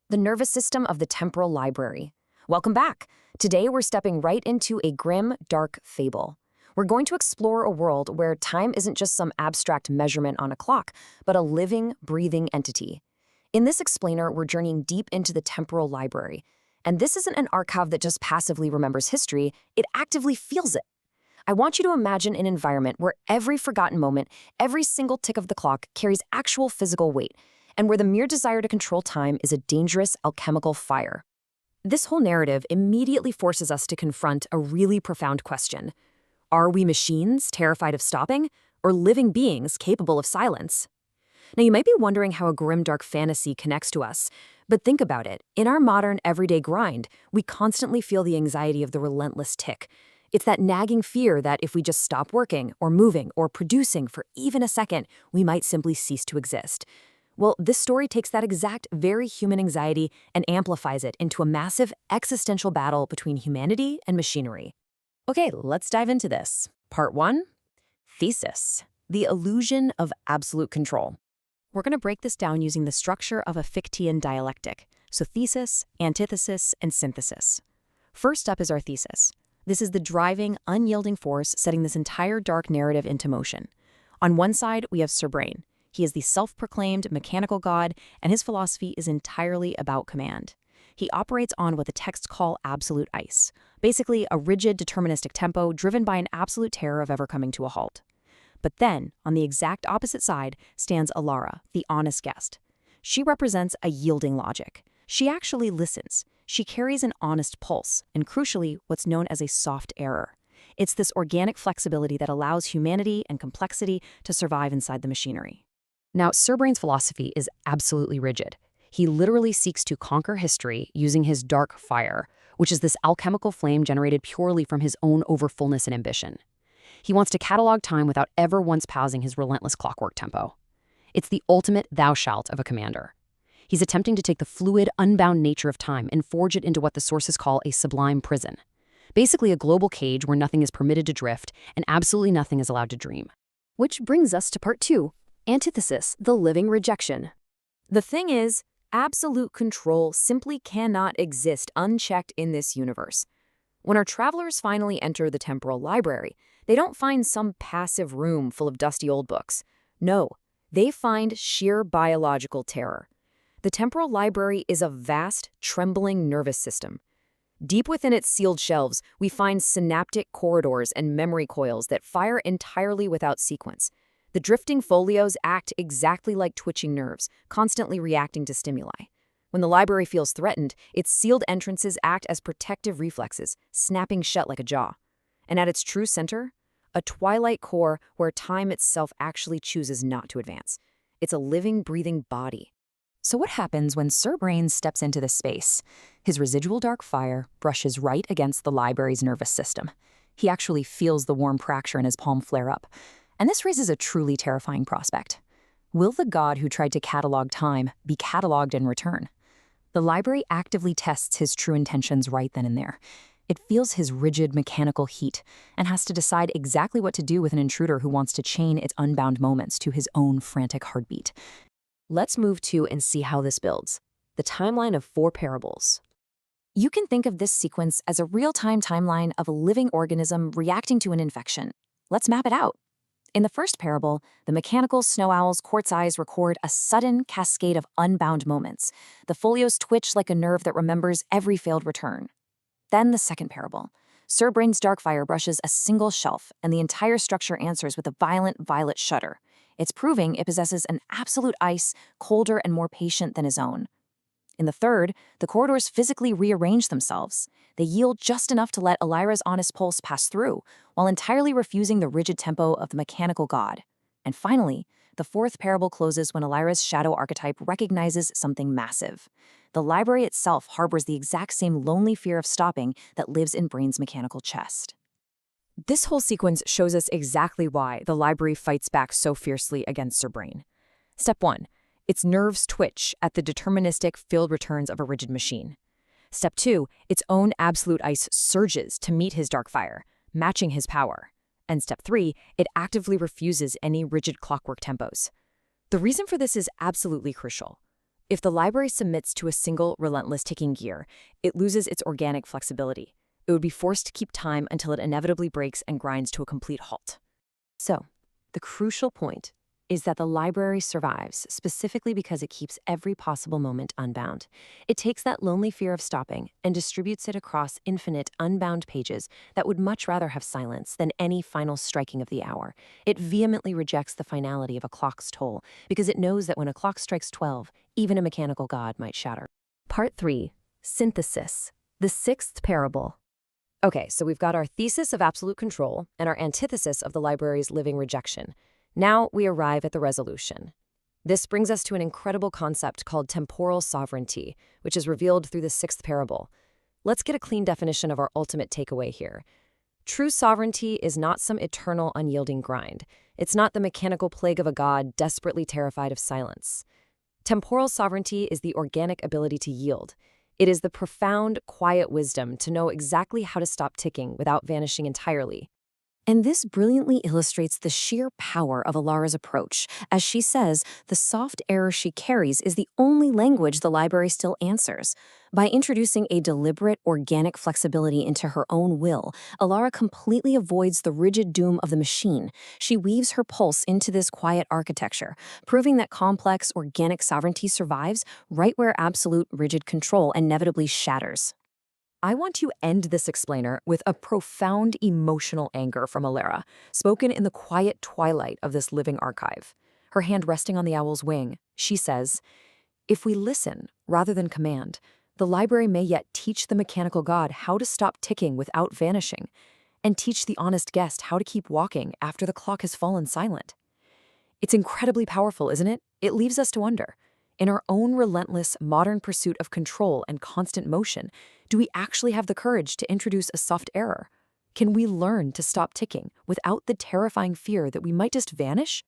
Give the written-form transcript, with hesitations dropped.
the nervous system of the temporal library. Welcome back. Today we're stepping right into a grim, dark fable. We're going to explore a world where time isn't just some abstract measurement on a clock, but a living, breathing entity. In this explainer, we're journeying deep into the temporal library. And this isn't an archive that just passively remembers history, it actively feels it. I want you to imagine an environment where every forgotten moment, every single tick of the clock carries actual physical weight, and where the mere desire to control time is a dangerous alchemical fire. This whole narrative immediately forces us to confront a really profound question. Are we machines terrified of stopping, or living beings capable of silence? Now, you might be wondering how a grimdark fantasy connects to us, but think about it. In our modern, everyday grind, we constantly feel the anxiety of the relentless tick. It's that nagging fear that if we just stop working, or moving, or producing for even a second, we might simply cease to exist. Well, this story takes that exact very human anxiety and amplifies it into a massive existential battle between humanity and machinery. Okay, let's dive into this. Part 1, Thesis, the illusion of absolute control. We're going to break this down using the structure of a Fichtean dialectic, so thesis, antithesis, and synthesis. First up is our thesis. This is the driving, unyielding force setting this entire dark narrative into motion. On one side, we have Sir Brain. He is the self-proclaimed mechanical god, and his philosophy is entirely about command. He operates on what the texts call absolute ice, basically a rigid, deterministic tempo driven by an absolute terror of ever coming to a halt. But then, on the exact opposite side, stands Alara, the honest guest. She represents a yielding logic. She actually listens. She carries an honest pulse, and crucially, what's known as a soft error. It's this organic flexibility that allows humanity and complexity to survive inside the machinery. Now, Sir Brain's philosophy is absolutely rigid. He literally seeks to conquer history using his dark fire, which is this alchemical flame generated purely from his own overfullness and ambition. He wants to catalog time without ever once pausing his relentless clockwork tempo. It's the ultimate thou shalt of a commander. He's attempting to take the fluid, unbound nature of time and forge it into what the sources call a sublime prison. Basically a global cage where nothing is permitted to drift and absolutely nothing is allowed to dream. Which brings us to part 2, antithesis, the living rejection. The thing is, absolute control simply cannot exist unchecked in this universe. When our travelers finally enter the temporal library, they don't find some passive room full of dusty old books. No, they find sheer biological terror. The temporal library is a vast, trembling nervous system. Deep within its sealed shelves, we find synaptic corridors and memory coils that fire entirely without sequence. The drifting folios act exactly like twitching nerves, constantly reacting to stimuli. When the library feels threatened, its sealed entrances act as protective reflexes, snapping shut like a jaw. And at its true center, a twilight core where time itself actually chooses not to advance. It's a living, breathing body. So what happens when Sir Brain steps into this space? His residual dark fire brushes right against the library's nervous system. He actually feels the warm fracture in his palm flare up. And this raises a truly terrifying prospect. Will the god who tried to catalog time be cataloged in return? The library actively tests his true intentions right then and there. It feels his rigid mechanical heat and has to decide exactly what to do with an intruder who wants to chain its unbound moments to his own frantic heartbeat. Let's move to and see how this builds. The timeline of 4 parables. You can think of this sequence as a real-time timeline of a living organism reacting to an infection. Let's map it out. In the first parable, the mechanical snow owl's quartz eyes record a sudden cascade of unbound moments. The folios twitch like a nerve that remembers every failed return. Then the second parable. Sir Brain's dark fire brushes a single shelf, and the entire structure answers with a violent violet shudder. It's proving it possesses an absolute ice, colder and more patient than his own. In the third, the corridors physically rearrange themselves. They yield just enough to let Elira's honest pulse pass through, while entirely refusing the rigid tempo of the mechanical god. And finally, the fourth parable closes when Elira's shadow archetype recognizes something massive. The library itself harbors the exact same lonely fear of stopping that lives in Brain's mechanical chest. This whole sequence shows us exactly why the library fights back so fiercely against Sir Brain. Step 1. Its nerves twitch at the deterministic field returns of a rigid machine. Step 2. Its own absolute ice surges to meet his dark fire, matching his power. And step 3. It actively refuses any rigid clockwork tempos. The reason for this is absolutely crucial. If the library submits to a single, relentless ticking gear, it loses its organic flexibility. It would be forced to keep time until it inevitably breaks and grinds to a complete halt. So, the crucial point is that the library survives specifically because it keeps every possible moment unbound. It takes that lonely fear of stopping and distributes it across infinite, unbound pages that would much rather have silence than any final striking of the hour. It vehemently rejects the finality of a clock's toll because it knows that when a clock strikes 12, even a mechanical god might shatter. Part 3. Synthesis. The sixth parable. Okay, so we've got our thesis of absolute control and our antithesis of the library's living rejection. Now we arrive at the resolution. This brings us to an incredible concept called temporal sovereignty, which is revealed through the sixth parable. Let's get a clean definition of our ultimate takeaway here. True sovereignty is not some eternal, unyielding grind. It's not the mechanical plague of a god desperately terrified of silence. Temporal sovereignty is the organic ability to yield. It is the profound, quiet wisdom to know exactly how to stop ticking without vanishing entirely. And this brilliantly illustrates the sheer power of Alara's approach. As she says, the soft error she carries is the only language the library still answers. By introducing a deliberate, organic flexibility into her own will, Alara completely avoids the rigid doom of the machine. She weaves her pulse into this quiet architecture, proving that complex, organic sovereignty survives right where absolute, rigid control inevitably shatters. I want to end this explainer with a profound emotional anger from Alara, spoken in the quiet twilight of this living archive. Her hand resting on the owl's wing, she says, "If we listen rather than command, the library may yet teach the mechanical god how to stop ticking without vanishing, and teach the honest guest how to keep walking after the clock has fallen silent." It's incredibly powerful, isn't it? It leaves us to wonder. In our own relentless, modern pursuit of control and constant motion, do we actually have the courage to introduce a soft error? Can we learn to stop ticking without the terrifying fear that we might just vanish?